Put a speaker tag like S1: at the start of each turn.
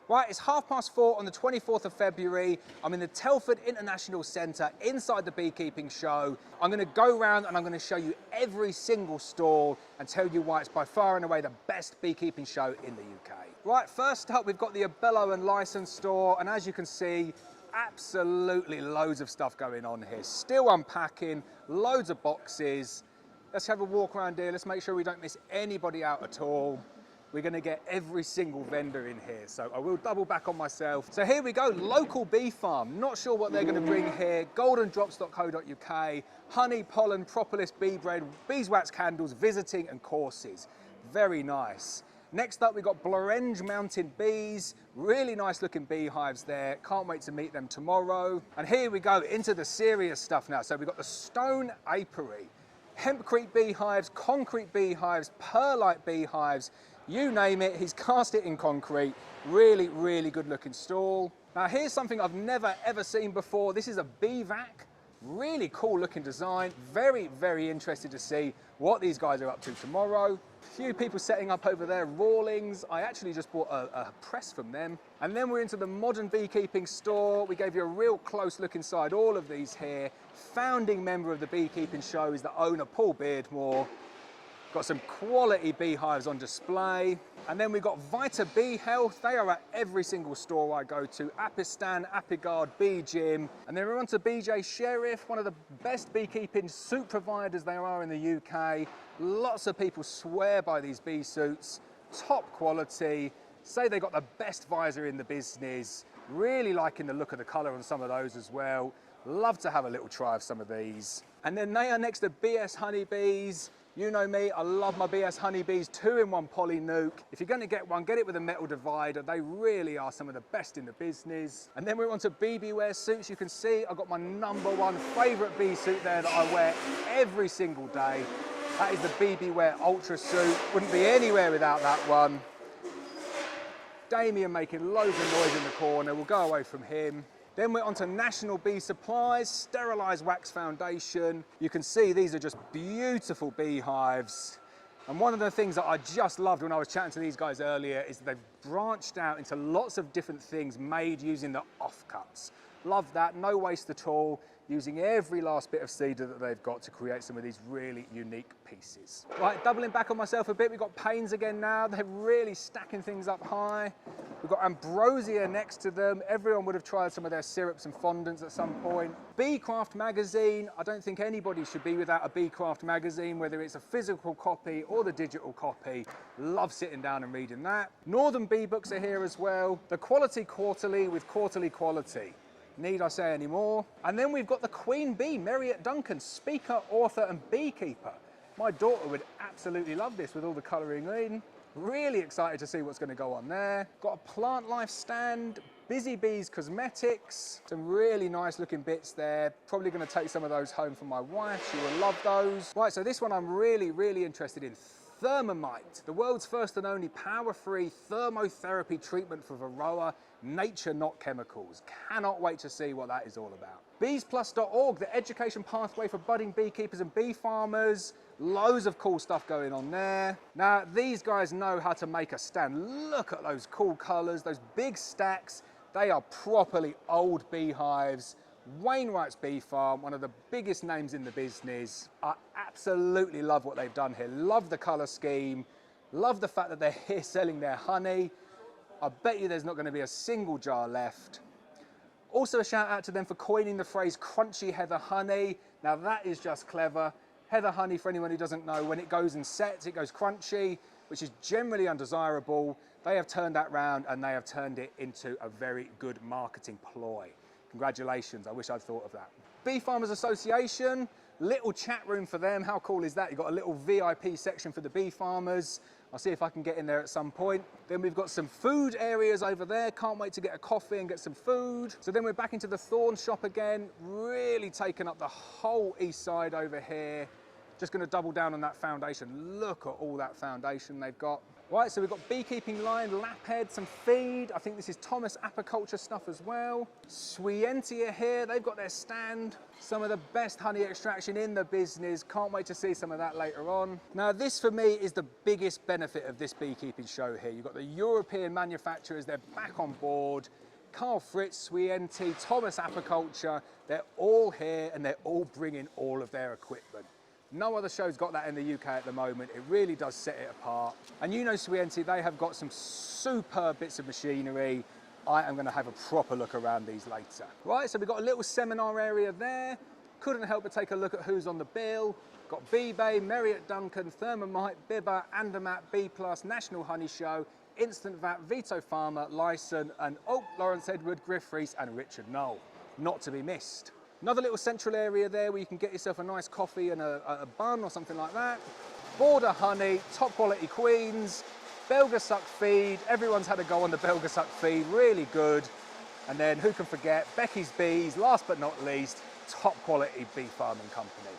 S1: Right, it's 4:30 on the 24th of February. I'm in the Telford International Centre inside the Beekeeping Show. I'm going to go around and I'm going to show you every single stall and tell you why it's by far and away the best beekeeping show in the UK. Right, first up we've got the Abello and License store, and as you can see, absolutely loads of stuff going on here. Still unpacking, loads of boxes. Let's have a walk around here. Let's make sure we don't miss anybody out at all. We're going to get every single vendor in here, so I will double back on myself. So here we go, local bee farm. Not sure what they're going to bring here. Goldendrops.co.uk, honey, pollen, propolis, bee bread, beeswax candles, visiting and courses. Very nice. Next up, we've got Blorenge Mountain Bees. Really nice looking beehives there. Can't wait to meet them tomorrow. And here we go into the serious stuff now. So we've got the Stone Apiary. Hempcrete beehives, concrete beehives, perlite beehives, you name it, he's cast it in concrete. Really, really good looking stall. Now here's something I've never ever seen before. This is a bee vac. Really cool looking design. Very, very interested to see what these guys are up to tomorrow. Few people setting up over there, Rawlings. I actually just bought a press from them. And then we're into the modern beekeeping store. We gave you a real close look inside all of these here. Founding member of the Beekeeping Show is the owner, Paul Beardmore. Got some quality beehives on display. And then we've got Vita Bee Health. They are at every single store I go to. Apistan, Apigard, Bee Gym. And then we're on to BJ Sheriff, one of the best beekeeping suit providers there are in the UK. Lots of people swear by these bee suits. Top quality. Say they got the best visor in the business. Really liking the look of the colour on some of those as well. Love to have a little try of some of these. And then they are next to BS Honeybees. You know me, I love my BS Honeybees, 2-in-1 poly nuke. If you're going to get one, get it with a metal divider. They really are some of the best in the business. And then we're on to BB Wear suits. You can see I've got my #1 favourite bee suit there that I wear every single day. That is the BB Wear Ultra suit. Wouldn't be anywhere without that one. Damien making loads of noise in the corner. We'll go away from him. Then we're on to National Bee Supplies, Sterilised Wax Foundation. You can see these are just beautiful beehives. And one of the things that I just loved when I was chatting to these guys earlier is that they've branched out into lots of different things made using the offcuts. Love that, no waste at all, using every last bit of cedar that they've got to create some of these really unique pieces. Right, doubling back on myself a bit, we've got Pains again now. They're really stacking things up high. We've got Ambrosia next to them. Everyone would have tried some of their syrups and fondants at some point. Beecraft Magazine. I don't think anybody should be without a Beecraft Magazine, whether it's a physical copy or the digital copy. Love sitting down and reading that. Northern Bee Books are here as well. The Quality Quarterly with Quarterly Quality. Need I say any more? And then we've got the Queen Bee, Merriett Duncan, speaker, author and beekeeper. My daughter would absolutely love this with all the colouring in. Really excited to see what's going to go on there. Got a plant life stand, Busy Bees Cosmetics, some really nice looking bits there. Probably going to take some of those home for my wife, she will love those. Right, so this one I'm really interested in. Thermomite, the world's first and only power-free thermotherapy treatment for Varroa, nature not chemicals. Cannot wait to see what that is all about. Beesplus.org, the education pathway for budding beekeepers and bee farmers. Loads of cool stuff going on there. Now, these guys know how to make a stand. Look at those cool colours, those big stacks. They are properly old beehives. Wainwright's Bee Farm, one of the biggest names in the business. I absolutely love what they've done here. Love the colour scheme. Love the fact that they're here selling their honey. I bet you there's not going to be a single jar left. Also a shout out to them for coining the phrase crunchy heather honey. Now that is just clever. Heather honey, for anyone who doesn't know, when it goes and sets, it goes crunchy, which is generally undesirable. They have turned that round and they have turned it into a very good marketing ploy. Congratulations, I wish I'd thought of that. Bee Farmers Association, little chat room for them. How cool is that? You've got a little VIP section for the bee farmers. I'll see if I can get in there at some point. Then we've got some food areas over there. Can't wait to get a coffee and get some food. So then we're back into the Thorn Shop again. Really taking up the whole east side over here. Just going to double down on that foundation. Look at all that foundation they've got. Right, so we've got beekeeping line, laphead, some feed. I think this is Thomas apiculture stuff as well. Swientia here, they've got their stand. Some of the best honey extraction in the business. Can't wait to see some of that later on. Now this for me is the biggest benefit of this beekeeping show here. You've got the European manufacturers, they're back on board. Carl Fritz, Swienti, Thomas apiculture, they're all here and they're all bringing all of their equipment. No other show's got that in the UK at the moment. It really does set it apart. And you know Swienti, they have got some superb bits of machinery. I am going to have a proper look around these later. Right, so we've got a little seminar area there. Couldn't help but take a look at who's on the bill. Got Bee Bay, Merriott Duncan, Thermomite, Bibber, Andermatt, B+, National Honey Show, Instant Vat, Vito Farmer, Lyson, and Lawrence Edward, Griff Rees, and Richard Knoll. Not to be missed. Another little central area there where you can get yourself a nice coffee and a bun or something like that. Border honey, top quality queens, Belga suck feed. Everyone's had a go on the Belga suck feed, really good. And then who can forget Becky's Bees, last but not least, top quality bee farming company.